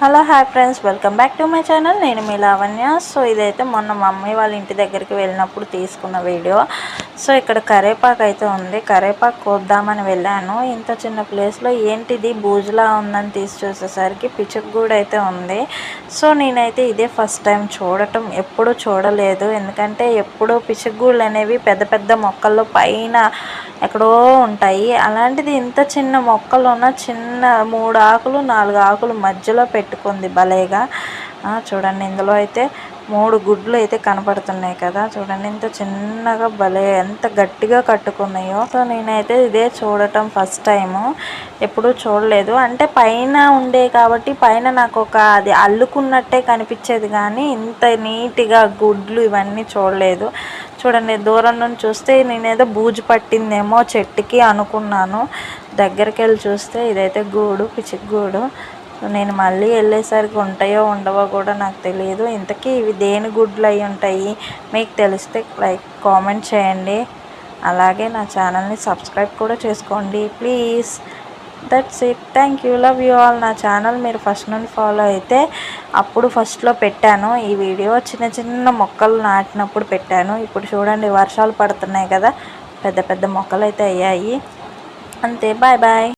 Hello hi friends, welcome back to my channel. నేను మీ Lavanya. So ఇదైతే మొన్న మా మమ్మీ వాళ్ళ ఇంటి దగ్గరికి వెళ్ళినప్పుడు తీసుకున్న వీడియో. సో ఇక్కడ కరేపాకు అయితే ఉంది. కరేపాకు కోద్దామని వెళ్ళాను. ఇంత చిన్న ప్లేస్లో ఏంటిది బూజులా ఉందని తీసి చూసేసరికి పిచ్చుకగూడు అయితే ఉంది. సో నేనైతే ఇదే ఫస్ట్ టైం చూడటం, ఎప్పుడూ చూడలేదు. ఎందుకంటే ఎప్పుడూ పిచ్చుకగూళ్ళు అనేవి పెద్ద పెద్ద మొక్కల్లో పైన ఎక్కడో ఉంటాయి. అలాంటిది ఇంత చిన్న మొక్కలోన చిన్న 3 ఆకులు 4 ఆకులు మధ్యలో పెట్టుకుంది భలేగా. చూడండి, ఇందులో అయితే 3 గుడ్లు అయితే కనపడుతున్నాయి కదా. చూడండి ఇంత చిన్నగా భలే ఎంత గట్టిగా కట్టుకున్నాయో. సో నేనైతే ఇదే చూడటం ఫస్ట్ టైము, ఎప్పుడూ చూడలేదు. అంటే పైన ఉండే కాబట్టి పైన నాకు ఒక అది అల్లుకున్నట్టే కనిపించేది, కానీ ఇంత నీట్గా గుడ్లు ఇవన్నీ చూడలేదు. చూడండి, దూరం నుంచి చూస్తే నేనేదో బూజు పట్టిందేమో చెట్టుకి అనుకున్నాను. దగ్గరికి వెళ్ళి చూస్తే ఇదైతే గూడు, పిచ్చుకగూడు. నేను మళ్ళీ వెళ్ళేసరికి ఉంటాయో ఉండవో కూడా నాకు తెలియదు. ఇంతకీ ఇవి దేని గుడ్లు అయి ఉంటాయి, మీకు తెలిస్తే లైక్ కామెంట్ చేయండి. అలాగే నా ఛానల్ని సబ్స్క్రైబ్ కూడా చేసుకోండి please. That's it. Thank you, love you all. నా ఛానల్ మీరు ఫస్ట్ నుండి ఫాలో అయితే అప్పుడు ఫస్ట్లో పెట్టాను ఈ వీడియో, చిన్న చిన్న మొక్కలు నాటినప్పుడు పెట్టాను. ఇప్పుడు చూడండి వర్షాలు పడుతున్నాయి కదా, పెద్ద పెద్ద మొక్కలు అయితే అయ్యాయి. అంతే, బాయ్ బాయ్.